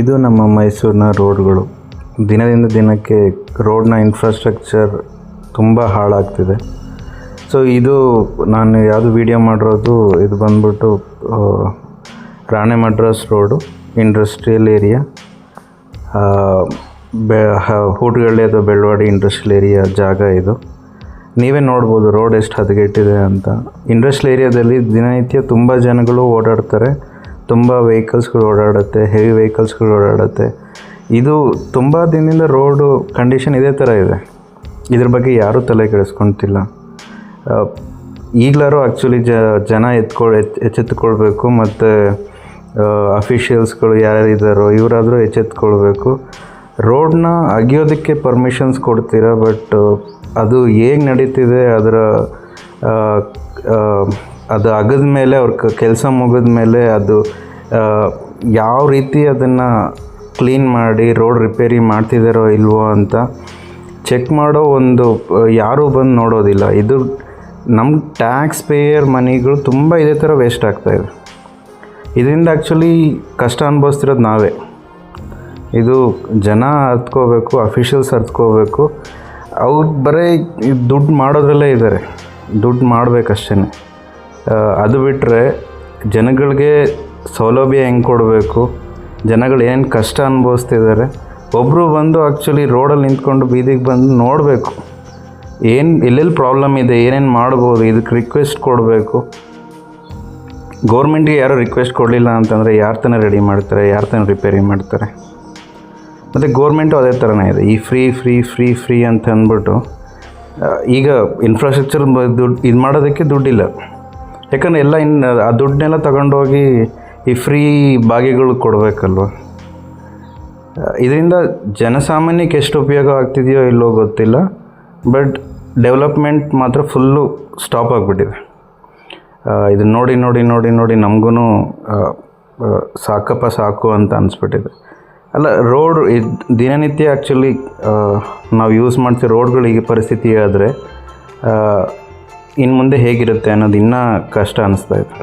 ಇದು ನಮ್ಮ ಮೈಸೂರಿನ ರೋಡ್ಗಳು. ದಿನದಿಂದ ದಿನಕ್ಕೆ ರೋಡ್ನ ಇನ್ಫ್ರಾಸ್ಟ್ರಕ್ಚರ್ ತುಂಬ ಹಾಳಾಗ್ತಿದೆ. ಸೊ ಇದು ನಾನು ಯಾವುದು ವೀಡಿಯೋ ಮಾಡಿರೋದು, ಇದು ಬಂದ್ಬಿಟ್ಟು ರಾಣೆ Madras road, industrial area, Hootagalli ಅಥವಾ ಬೆಳವಾಡಿ ಇಂಡಸ್ಟ್ರಿಯಲ್ ಏರಿಯಾ ಜಾಗ ಇದು. ನೀವೇ ನೋಡ್ಬೋದು ರೋಡ್ ಎಷ್ಟು ಹದಗೆಟ್ಟಿದೆ ಅಂತ. ಇಂಡಸ್ಟ್ರಿಯಲ್ ಏರಿಯಾದಲ್ಲಿ ದಿನನಿತ್ಯ ತುಂಬ ಜನಗಳು ಓಡಾಡ್ತಾರೆ, ತುಂಬ ವೆಹಿಕಲ್ಸ್ಗಳು ಓಡಾಡುತ್ತೆ, ಹೆವಿ ವೆಹಿಕಲ್ಸ್ಗಳು ಓಡಾಡುತ್ತೆ. ಇದು ತುಂಬ ದಿನದಿಂದ ರೋಡು ಕಂಡೀಷನ್ ಇದೇ ಥರ ಇದೆ. ಇದ್ರ ಬಗ್ಗೆ ಯಾರೂ ತಲೆ ಕೆಡಿಸ್ಕೊಳ್ತಿಲ್ಲ. ಈಗಲಾರು ಆ್ಯಕ್ಚುಲಿ ಜನ ಎಚ್ಚೆತ್ತುಕೊಳ್ಬೇಕು, ಮತ್ತು ಅಫಿಷಿಯಲ್ಸ್ಗಳು ಯಾರ್ಯಾರಿದ್ದಾರೋ ಇವರಾದರೂ ಎಚ್ಚೆತ್ಕೊಳ್ಬೇಕು. ರೋಡನ್ನ ಅಗಿಯೋದಕ್ಕೆ ಪರ್ಮಿಷನ್ಸ್ ಕೊಡ್ತೀರಾ, ಬಟ್ ಅದು ಹೇಗೆ ನಡೀತಿದೆ, ಅದು ಅಗದ ಮೇಲೆ ಅವ್ರ ಕೆಲಸ ಮುಗಿದ ಮೇಲೆ ಅದು ಯಾವ ರೀತಿ ಅದನ್ನು ಕ್ಲೀನ್ ಮಾಡಿ ರೋಡ್ ರಿಪೇರಿ ಮಾಡ್ತಿದ್ದಾರೋ ಇಲ್ವೋ ಅಂತ ಚೆಕ್ ಮಾಡೋ ಒಂದು ಯಾರೂ ಬಂದು ನೋಡೋದಿಲ್ಲ. ಇದು ನಮ್ಮ ಟ್ಯಾಕ್ಸ್ ಪೇಯರ್ ಮನಿಗಳು ತುಂಬ ಇದೇ ಥರ ವೇಸ್ಟ್ ಆಗ್ತಾಯಿದೆ. ಇದರಿಂದ ಆ್ಯಕ್ಚುಲಿ ಕಷ್ಟ ಅನುಭವಿಸ್ತಿರೋದು ನಾವೇ. ಇದು ಜನ ಅರ್ತ್ಕೋಬೇಕು, ಅಫಿಷಿಯಲ್ಸ್ ಅರ್ತ್ಕೋಬೇಕು. ಅವ್ರು ಬರೀ ದುಡ್ಡು ಮಾಡೋದ್ರಲ್ಲೇ ಇದ್ದಾರೆ, ದುಡ್ಡು ಮಾಡಬೇಕಷ್ಟೇ. ಅದು ಬಿಟ್ಟರೆ ಜನಗಳಿಗೆ ಸೌಲಭ್ಯ ಹೆಂಗೆ ಕೊಡಬೇಕು, ಜನಗಳು ಏನು ಕಷ್ಟ ಅನುಭವಿಸ್ತಿದ್ದಾರೆ, ಒಬ್ಬರು ಬಂದು ಆ್ಯಕ್ಚುಲಿ ರೋಡಲ್ಲಿ ನಿಂತ್ಕೊಂಡು ಬೀದಿಗೆ ಬಂದು ನೋಡಬೇಕು, ಎಲ್ಲೆಲ್ಲಿ ಪ್ರಾಬ್ಲಮ್ ಇದೆ, ಏನೇನು ಮಾಡ್ಬೋದು, ಇದಕ್ಕೆ ರಿಕ್ವೆಸ್ಟ್ ಕೊಡಬೇಕು. ಗೌರ್ಮೆಂಟ್ಗೆ ಯಾರೂ ರಿಕ್ವೆಸ್ಟ್ ಕೊಡಲಿಲ್ಲ ಅಂತಂದರೆ ಯಾರು ತಾನೇ ರೆಡಿ ಮಾಡ್ತಾರೆ, ಯಾರು ತಾನೇ ರಿಪೇರಿ ಮಾಡ್ತಾರೆ? ಮತ್ತು ಗೌರ್ಮೆಂಟು ಅದೇ ಥರನೇ ಇದೆ. ಈ ಫ್ರೀ ಅಂತ ಅಂದ್ಬಿಟ್ಟು ಈಗ ಇನ್ಫ್ರಾಸ್ಟ್ರಕ್ಚರ್ ದುಡ್ಡು ಇದು ಮಾಡೋದಕ್ಕೆ ದುಡ್ಡಿಲ್ಲ. ಯಾಕಂದರೆ ಎಲ್ಲ ಆ ದುಡ್ಡನ್ನೆಲ್ಲ ತಗೊಂಡೋಗಿ ಈ ಫ್ರೀ ಬಾಗಿಗಳು ಕೊಡಬೇಕಲ್ವ. ಇದರಿಂದ ಜನಸಾಮಾನ್ಯಕ್ಕೆ ಎಷ್ಟು ಉಪಯೋಗ ಆಗ್ತಿದೆಯೋ ಇಲ್ಲೋ ಗೊತ್ತಿಲ್ಲ, ಬಟ್ ಡೆವಲಪ್ಮೆಂಟ್ ಮಾತ್ರ ಫುಲ್ಲು ಸ್ಟಾಪ್ ಆಗಿಬಿಟ್ಟಿದೆ. ಇದನ್ನು ನೋಡಿ ನಮಗೂ ಸಾಕು ಅಂತ ಅನಿಸ್ಬಿಟ್ಟಿದೆ. ಅಲ್ಲ, ರೋಡ್ ದಿನನಿತ್ಯ ಆ್ಯಕ್ಚುಲಿ ನಾವು ಯೂಸ್ ಮಾಡ್ತೀವಿ ರೋಡ್ಗಳು ಈ ಪರಿಸ್ಥಿತಿ ಆದರೆ ಇನ್ನು ಮುಂದೆ ಹೇಗಿರುತ್ತೆ ಅನ್ನೋದು ಇನ್ನೂ ಕಷ್ಟ ಅನ್ನಿಸ್ತಾ ಇದೆ.